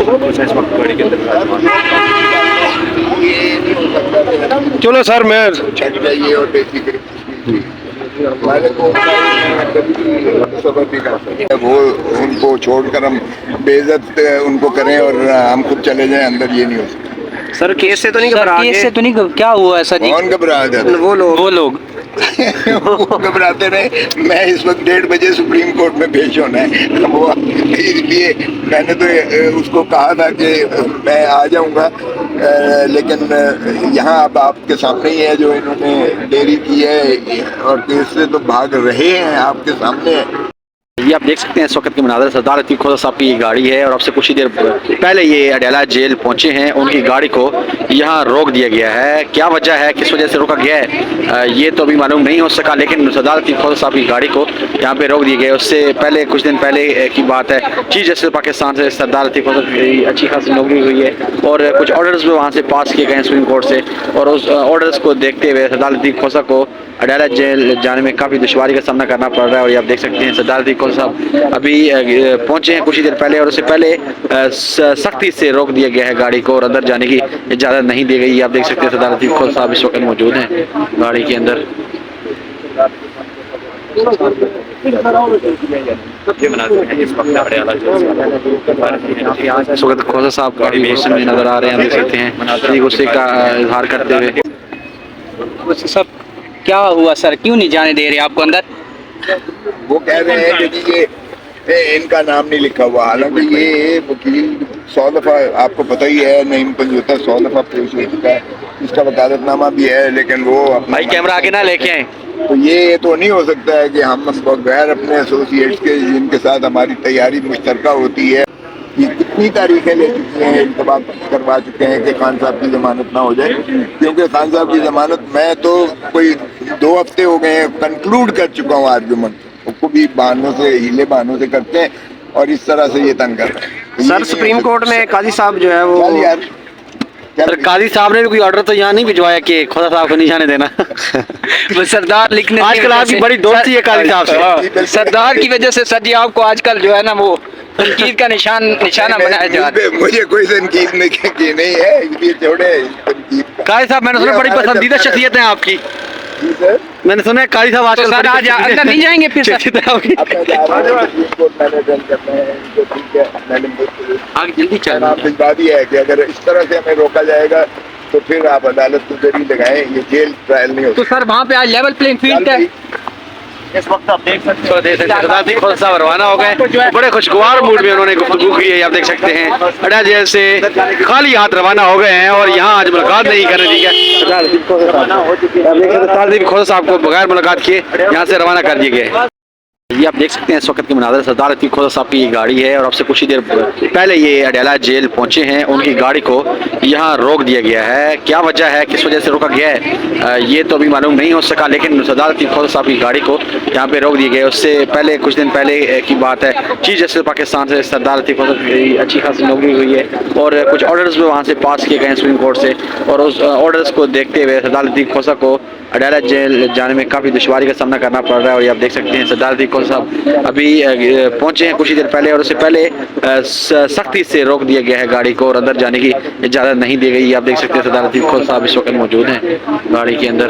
इस वक्त गाड़ी के अंदर चलो सर मैं छट जाइए और बेसिकली वाले को सबर नहीं कर सकते, वो उनको छोड़कर हम बेइज्जत उनको करें और हम खुद चले जाएं अंदर, ये नहीं हो सकता। सर केस से तो नहीं सर घबरा केस के? से तो नहीं क्या हुआ ऐसा जी? कौन घबरा जाता है? वो वो लोग वो घबराते रहे। मैं इस वक्त 1:30 बजे सुप्रीम कोर्ट में पेश होना है, वो इसलिए मैंने तो उसको कहा था कि मैं आ जाऊंगा, लेकिन यहाँ अब आपके सामने ही है जो इन्होंने देरी की है और केस से तो भाग रहे हैं, आपके सामने है। ये आप देख सकते हैं इस वक्त के मनाज़र सरदार अतीक खोसा साहब की ये गाड़ी है और अब से कुछ ही देर पहले ये अडयाला जेल पहुंचे हैं। उनकी गाड़ी को यहाँ रोक दिया गया है। क्या वजह है, किस वजह से रोका गया है, ये तो अभी मालूम नहीं हो सका, लेकिन सरदार अतीक खोसा साहब की गाड़ी को यहाँ पे रोक दिया गया है। उससे पहले कुछ दिन पहले की बात है, चीफ जस्टिस पाकिस्तान से सरदार अतीक खोसा की अच्छी खासी नौकरी हुई है और कुछ ऑर्डर्स भी वहाँ से पास किए गए हैं सुप्रीम कोर्ट से, और उस ऑर्डर्स को देखते हुए सरदार अतीक खोसा को अडयाला जेल जाने में काफ़ी दुश्वारी का सामना करना पड़ रहा है। और ये आप देख सकते हैं सरदार अतीक खोसा साहब अभी पहुंचे हैं कुछ ही देर पहले और उससे पहले सख्ती से रोक दिया गया है गाड़ी को और अंदर जाने की इजाज़त नहीं दी गई। आप देख सकते हैं सरदार अतीक खोसा साहब इस वक्त मौजूद हैं गाड़ी के अंदर। इस वक्त खोसा साहब काफ़ी गुस्से में नजर आ रहे हैं, देख सकते हैं गुस्से का इजहार करते हुए। सब क्या हुआ सर, क्यों नहीं जाने दे रहे आपको अंदर? वो कह रहे हैं कि ये इनका नाम नहीं लिखा हुआ, हालांकि ये वकील 100 दफ़ा, आपको पता ही है, नईम पंजोता 100 दफ़ा पेश हो चुका है, इसका वकालतनामा भी है, लेकिन वो भाई कैमरा आगे ना लेके आए। तो ये तो नहीं हो सकता है कि हम बगैर अपने एसोसिएट्स के, जिनके साथ हमारी तैयारी मुश्तरका होती है, ये कितनी तारीखें ले चुके हैं, इंतबाह करवा चुके हैं कि खान साहब की जमानत ना हो जाए, क्योंकि खान साहब की जमानत मैं तो कोई 2 हफ्ते हो गए हैं कंक्लूड कर चुका हूँ आर्गूमेंट, उसको भी बहानों से, हीले बहानों से करते हैं और इस तरह से ये तंग कर रहे हैं। सर सुप्रीम कोर्ट में काजी साहब जो है वो चल यार, सर काजी साहब ने भी कोई ऑर्डर तो यहाँ नहीं भिजवाया कि खोसा साहब को नहीं जाने देना? वो सरदार लिखने आजकल आपकी बड़ी दोस्ती है काजी साहब से। सरदार की वजह से सर जी आपको आजकल जो है ना वो तनकीद का निशाना बनाया जा रहा है। मुझे कोई तनकीद नहीं है, इसलिए छोड़े तनकीद का। काजी साहब मैंने सुना बड़ी पसंदीदा शख्सियत है आपकी, मैंने सुना है काजी साहब आजकल सर आज अंदर नहीं जाएंगे फिर सर? आगे जल्दी चल आप भिजवा दिया है कि अगर इस तरह से हमें रोका जाएगा तो फिर आप अदालत को जरिए लगाएं, ये जेल ट्रायल नहीं तो होता। सर वहाँ पे आज लेवल प्लेइंग फील्ड है। इस वक्त आप देख सकते हो सरदार अतीक खोसा साहब रवाना हो गए, बड़े खुशगवार मूड में उन्होंने गुफ्तगू की है। आप देख सकते हैं अडयाला जेल से खाली हाथ रवाना हो गए हैं और यहाँ आज मुलाकात नहीं करने दी गई। सरदार अतीक खोसा साहब को बगैर मुलाकात किए यहाँ से रवाना कर दिए गए। ये आप देख सकते हैं इस वक्त के मनाज़र सरदार अतीक खोसा साहब की ये गाड़ी है और अब से कुछ ही देर पहले ये अडयाला जेल पहुंचे हैं। उनकी गाड़ी को यहाँ रोक दिया गया है। क्या वजह है, किस वजह से रोका गया है, ये तो अभी मालूम नहीं हो सका, लेकिन सरदार अतीक खोसा साहब की गाड़ी को यहाँ पे रोक दिया गया है। उससे पहले कुछ दिन पहले की बात है, चीफ जस्टिस पाकिस्तान से सरदार अतीक खोसा की अच्छी खासी नौकरी हुई है और कुछ ऑर्डर्स भी वहाँ से पास किए गए हैं सुप्रीम कोर्ट से, और उस ऑर्डर्स को देखते हुए सरदार अतीक खोसा को अडयाला जेल जाने में काफ़ी दुश्वारी का सामना करना पड़ रहा है। और ये आप देख सकते हैं सरदार अतीक खोसा साहब अभी पहुंचे हैं कुछ ही देर पहले और उससे पहले सख्ती से रोक दिया गया है गाड़ी को और अंदर जाने की इजाज़त नहीं दी गई। आप देख सकते हैं सरदार अतीक खोसा साहब इस वक्त मौजूद हैं गाड़ी के अंदर।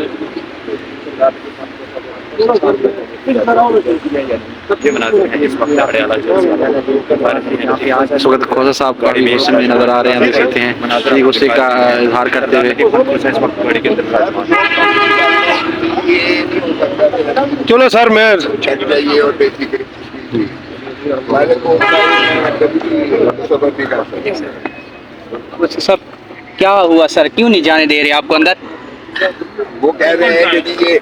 इस वक्त खोसा साहब काफ़ी गुस्से में नजर आ रहे हैं, देख सकते हैं गुस्से का इजहार करते हुए। इस वक्त गाड़ी के अंदर चलो सर मैं छट जाइए और बेसिकली वाले को सबर नहीं कर सकते। सब क्या हुआ सर, क्यों नहीं जाने दे रहे आपको अंदर? वो कह रहे हैं कि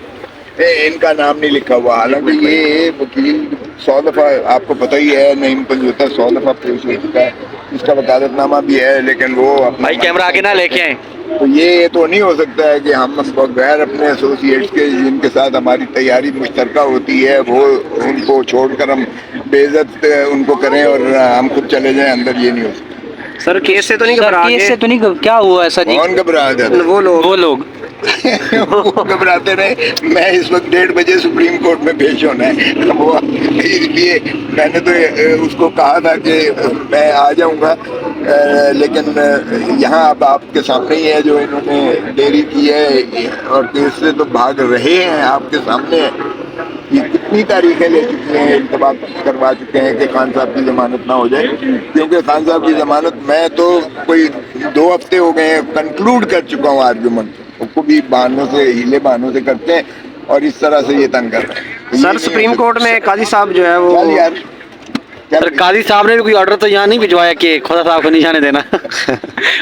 ये इनका नाम नहीं लिखा हुआ, हालांकि ये वकील 100 दफ़ा, आपको पता ही है, नईम पंजोता 100 दफ़ा पेश हो चुका है, इसका वकालतनामा भी है, लेकिन वो भाई कैमरा आगे ना लेके आए। तो ये तो नहीं हो सकता है कि हम बगैर अपने एसोसिएट्स के, जिनके साथ हमारी तैयारी मुश्तरका होती है, वो उनको छोड़कर हम बेइज्जत उनको करें और हम खुद चले जाएं अंदर, ये नहीं हो सकता। सर केस से तो नहीं सर घबरा केस के? से तो नहीं क्या हुआ ऐसा जी? कौन घबरा जाता है? वो लोग वो लोग वो घबराते रहे। मैं इस वक्त 1:30 बजे सुप्रीम कोर्ट में पेश होना है, वो इसलिए मैंने तो उसको कहा था कि मैं आ जाऊंगा, लेकिन यहाँ अब आपके सामने ही है जो इन्होंने देरी की है और केस से तो भाग रहे हैं, आपके सामने है। ये कितनी तारीखें ले चुके हैं, इल्तवा करवा चुके हैं कि खान साहब की जमानत ना हो जाए, क्योंकि खान साहब की जमानत मैं तो कोई 2 हफ्ते हो गए हैं कंक्लूड कर चुका हूँ आर्गुमेंट, उसको भी बहानों से, हीले बहानों से करते हैं और इस तरह से ये तंग कर रहे हैं। सर सुप्रीम कोर्ट में काजी साहब जो है वो चल यार, सर काजी साहब ने भी कोई ऑर्डर तो यहाँ नहीं भिजवाया कि खुदा साहब को निशाने देना।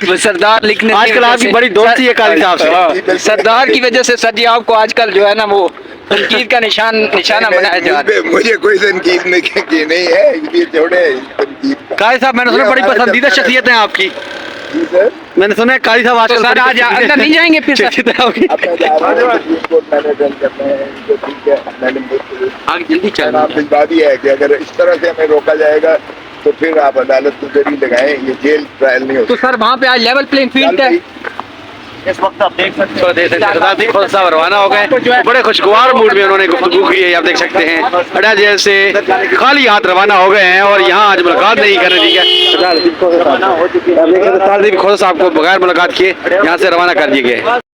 वो सरदार लिखने की आजकल वजह आपकी से- बड़ी दोस्ती है काजी साहब से। हाँ, सरदार की वजह से सर जी आपको आजकल जो है ना वो तनकीद का निशाना बनाया जा रहा है। मुझे कोई तनकीद नहीं है, ये छोड़े तनकीद का। काजी साहब मैंने सुना बड़ी पसंदीदा शख्सियत है आपकी। जी सर, मैंने सुना है काजी साहब तो आजकल सर आज अंदर नहीं जाएंगे फिर सर? शख्सियत है आपकी। अब मैं जा रहा हूँ सुप्रीम कोर्ट मैंने अटेंड करना है, तो ठीक है, मैंने आगे जल्दी चल। आप भिजवा दिया है कि अगर इस तरह से हमें रोका जाएगा तो फिर आप अदालत को जरी लगाएं, ये जेल ट्रायल नहीं तो होता। सर वहाँ पे आज लेवल प्लेइंग फील्ड है। इस वक्त आप देख सकते हो सरदार जी खुद साहब रवाना हो गए, बड़े खुशगवार मूड में उन्होंने गुफ्तगू की है, आप देख सकते हैं। अड्डा जेल से खाली हाथ रवाना हो गए हैं और यहाँ आज मुलाकात नहीं करने दी है। सरदार जी खुद साहब को बगैर मुलाकात किए यहाँ से रवाना कर दिए गए।